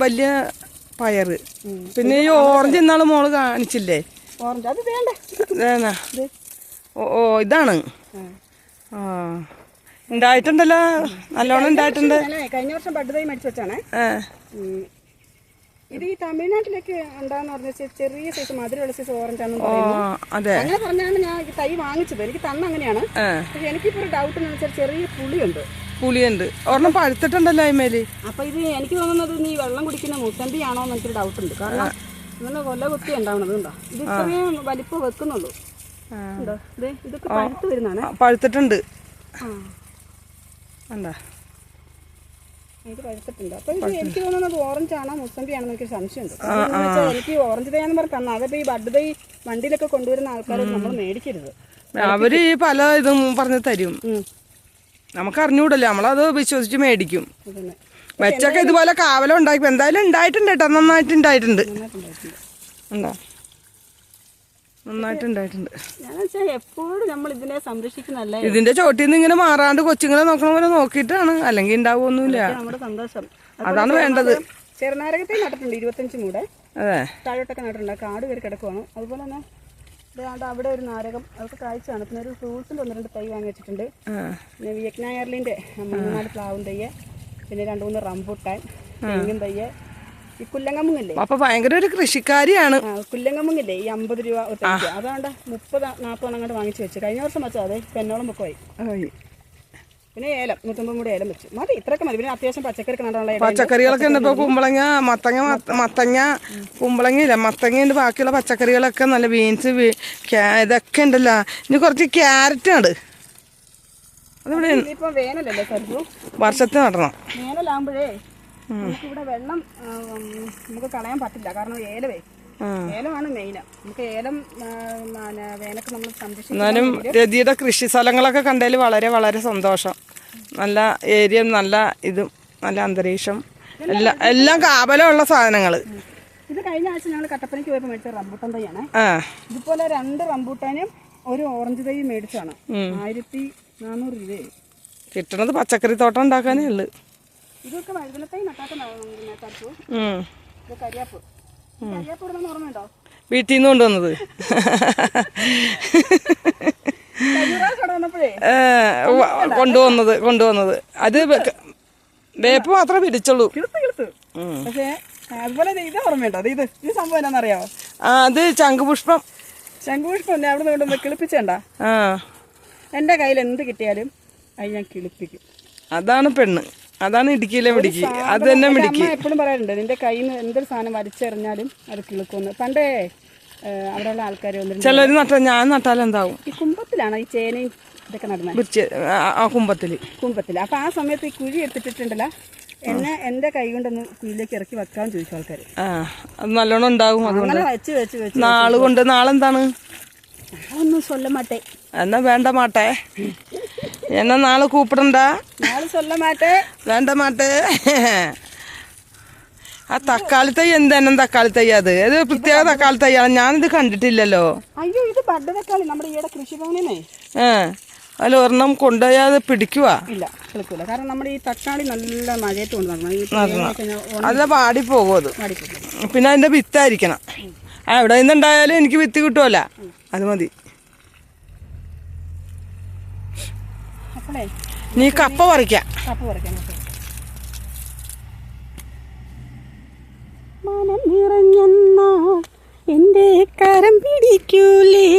വലിയ പയറ്. പിന്നെ ഈ ഓറഞ്ച് ഇന്നാള് മോള് കാണിച്ചില്ലേ? ഓറഞ്ച് അത് വേണ്ട. ഓ ഇതാണ്. ആ ഉണ്ടായിട്ടുണ്ടല്ലോ, നല്ലോണം ഉണ്ടായിട്ടുണ്ട്. കഴിഞ്ഞ വർഷം ബഡ് തൈ മേടിച്ചു വെച്ചാണ്. ഇത് ഈ തമിഴ്നാട്ടിലൊക്കെ ഉണ്ടാന്ന് പറഞ്ഞ ചെറിയ സൈസ് മധുരമുള്ള സൈസ് ഓറഞ്ച് ആണെന്ന് പറയുന്നത്. അങ്ങനെ പറഞ്ഞാണ് ഞാൻ തൈ വാങ്ങിച്ചത്. എനിക്ക് തന്ന അങ്ങനെയാണ്. പക്ഷെ എനിക്കിപ്പോ ഒരു ഡൗട്ട് എന്ന് വെച്ചാൽ ചെറിയ പുളിയുണ്ട്. ഒരെണ്ണം പഴുത്തിട്ടുണ്ടല്ലോ അതിമേല്. അപ്പൊ ഇത് എനിക്ക് തോന്നുന്നത് നീ വെള്ളം കുടിക്കുന്ന മുസമ്പി ആണോ എന്ന് എനിക്കൊരു ഡൗട്ട് ഉണ്ട്. കാരണം ഇങ്ങനെ കൊല്ല കുത്തി ഉണ്ടാവണത് ഉണ്ടോ? ഇത് ഇത്രയും വലിപ്പം വെക്കുന്നുള്ളൂ. ഇതൊക്കെ പഴുത്ത് വരുന്നതാണ്. പഴുത്തിട്ടുണ്ട്. ഇത് പഴുത്തിട്ടുണ്ട്. അപ്പൊ ഇത് എനിക്ക് തോന്നുന്നത് ഓറഞ്ച് ആണോ മുസമ്പി ആണോ എനിക്ക് സംശയമുണ്ട്. എനിക്ക് ഓറഞ്ച് തൈയാന്ന് പറഞ്ഞ് തന്ന അതപ്പോ ഈ ബഡ് തൈ വണ്ടിയിലൊക്കെ കൊണ്ടുവരുന്ന ആൾക്കാർ നമ്മൾ മേടിക്കരുത്. അവര് പല ഇതും പറഞ്ഞു തരും. നമുക്ക് അറിഞ്ഞൂടല്ലോ, നമ്മളത് വിശ്വസിച്ച് മേടിക്കും. വെച്ചൊക്കെ ഇതുപോലെ കാവലം ഉണ്ടാക്കി എന്തായാലും ഉണ്ടായിട്ടുണ്ട് കേട്ടോ. നന്നായിട്ടുണ്ടായിട്ടുണ്ട്. നന്നായിട്ടുണ്ടായിട്ടുണ്ട്. എപ്പോഴും നമ്മൾ ഇതിനെ സംരക്ഷിക്കുന്നല്ലേ. ഇതിന്റെ ചോട്ടിൽ നിന്ന് ഇങ്ങനെ മാറാണ്ട് കൊച്ചുങ്ങളെ നോക്കണ പോലെ നോക്കിയിട്ടാണ്, അല്ലെങ്കിൽ ഉണ്ടാവുമൊന്നുമില്ല. നമ്മുടെ സന്തോഷം അതാണ് വേണ്ടത്. ചെറുനാരകത്തെ നട്ടിട്ടുണ്ട് 25 മൂടെ. അതെ, താഴോട്ടൊക്കെ നട്ടിട്ടുണ്ട്. കാട് കയറി കിടക്കുവാണ്. അതുപോലെ തന്നെ അവിടെ ഒരു നാരകം അതൊക്കെ കാഴ്ചയാണ്. പിന്നെ ഒരു ഫ്രൂട്ട്സിന്റെ 1-2 തൈ വാങ്ങി വെച്ചിട്ടുണ്ട്. പിന്നെ വിയറ്റ്നായർലിന്റെ 3-4 പ്ലാവും തയ്യ്, പിന്നെ 2-3 റംബൂട്ടാൻ, തെങ്ങിൻ തയ്യ്, ഈ കുല്ലങ്ങമുങ്ങില്ലേ. അപ്പൊ ഭയങ്കര ഒരു കൃഷിക്കാരിയാണ്. കുല്ലങ്ങമുങ്ങില്ലേ, ഈ 50 രൂപ തൈക്ക് അതാണ്ട് 30-40 അങ്ങോട്ട് വാങ്ങിച്ചു വെച്ചു. കഴിഞ്ഞ വർഷം വെച്ചാൽ അതെ പെന്നോളം പൊക്കമായി. പിന്നെ ഏലം 150 മൂടി ഏലം വെച്ചു. മതി, ഇത്രയൊക്കെ മതി. പിന്നെ അത്യാവശ്യം പച്ചക്കറികളൊക്കെ ഉണ്ട്. ഇപ്പൊ കുമ്പളങ്ങ, മത്തങ്ങ, കുമ്പളങ്ങ ഇല്ല, മത്തങ്ങ, ബാക്കിയുള്ള പച്ചക്കറികളൊക്കെ നല്ല ബീൻസ് ഇതൊക്കെ ഉണ്ടല്ലോ. ഇനി കുറച്ച് ക്യാരറ്റ് ഉണ്ട്. അതിവിടെ വർഷത്തിൽ നടണം. വേനലാകുമ്പോഴേ നമുക്കിവിടെ വെള്ളം നമുക്ക് കളയാൻ പറ്റില്ല. കാരണം ഏലമാണ് മെയിൻ. നമുക്ക് ഏലം വേനൊക്കെ നമ്മൾ സംരക്ഷിക്കും. എന്നാലും രതിയുടെ കൃഷി സ്ഥലങ്ങളൊക്കെ കണ്ടതിൽ വളരെ വളരെ സന്തോഷം. നല്ല ഏരിയ, നല്ല ഇതും, നല്ല അന്തരീക്ഷം, എല്ലാം കാവലമുള്ള സാധനങ്ങൾ. ഇത് കഴിഞ്ഞ ആഴ്ച ഞങ്ങൾ കട്ടപ്പനയ്ക്ക് പോയപ്പോൾ മേടിച്ച റംബൂട്ടാൻ തൈയാണ്. ഇതുപോലെ 2 റംബൂട്ടാനും ഒരു ഓറഞ്ച് തൈ മേടിച്ചാണ്. 1400 രൂപയായി. കിട്ടണത് പച്ചക്കറി തോട്ടം ഉണ്ടാക്കാനേ ഉള്ളു. ഇതൊക്കെ വഴുതനത്തൈ നട്ടാക്കുന്ന കരിയാപ്പ്. ഓർമ്മയുണ്ടോ? വീട്ടിൽ നിന്ന് കൊണ്ടുവന്നത്. കൊണ്ടുവന്നത് അത് വേപ്പ് മാത്രമേ പിടിച്ചുള്ളൂ. പക്ഷേ അതുപോലെ ഇത് ഓർമ്മയുണ്ടോ? ഇത് സംഭവം എന്നാന്നറിയാമോ? അത് ശംഖുപുഷ്പം അവിടെ കൊണ്ടുവന്ന് കിളിപ്പിച്ചേണ്ട. എന്റെ കയ്യിൽ എന്ത് കിട്ടിയാലും അത് ഞാൻ കിളിപ്പിക്കും. അതാണ് പെണ്ണ്, അതാണ് ഇടുക്കിയിലെ മിടുക്കി. അത് തന്നെ മിടുക്കി. എപ്പോഴും പറയാറുണ്ട്, നിന്റെ കയ്യിൽ നിന്ന് എന്തൊരു സാധനം വലിച്ചെറിഞ്ഞാലും അത് കിളുക്കുന്നു. പണ്ടേ അവിടെയുള്ള ആൾക്കാർ ചിലർ ഞാൻ നട്ടാലെന്താവും? ഈ കുമ്പത്തിലാണ് ഈ ചേനയും ഇതൊക്കെ നടുന്നത്. കുമ്പത്തില്. അപ്പൊ ആ സമയത്ത് ഈ കുഴി എടുത്തിട്ടുണ്ടല്ലോ, എന്റെ കൈ കൊണ്ടൊന്ന് കുഴിയിലേക്ക് ഇറക്കി വെക്കാൻ ചോദിച്ചു ആൾക്കാർ. അത് നല്ലോണം ഉണ്ടാവും. അങ്ങനെ വെച്ച് നാള് കൊണ്ട്. നാളെന്താണ്? ഒന്നും சொல்ல മാട്ടേ. എന്നാ വേണ്ട മാട്ടേ. എന്നാ നാളെ കൂപ്പിടണ്ട. നാളെ சொல்ல മാട്ടേ. വേണ്ട മാട്ടേ. ആ തക്കാളി തൈ എന്തെന്നും തക്കാളി തൈ അത് പ്രത്യേക തക്കാളി തൈയാണ്. ഞാനിത് കണ്ടിട്ടില്ലല്ലോ. അയ്യോ, ഇത് ബഡ് തക്കാളി നമ്മുടെ ഈയിടെ കൃഷിഭവനേ. അതിൽ ഒരെണ്ണം കൊണ്ടുപോയാൽ പിടിക്കുക? ഇല്ല, കിളിക്കൂല. കാരണം നമ്മുടെ ഈ തക്കാളി നല്ല മഴയത്ത് കൊണ്ട് നടക്കണം. അതിൽ പാടിപ്പോകും. അത് പിന്നെ അതിന്റെ വിത്തായിരിക്കണം. എവിടെ നിന്നുണ്ടായാലും എനിക്ക് വിത്ത് കിട്ടുമല്ല, അത് മതി. നീ കപ്പ പറിക്കാം. മനം നിറഞ്ഞെന്നോ എന്റെ കരം പിടിക്കൂലേ,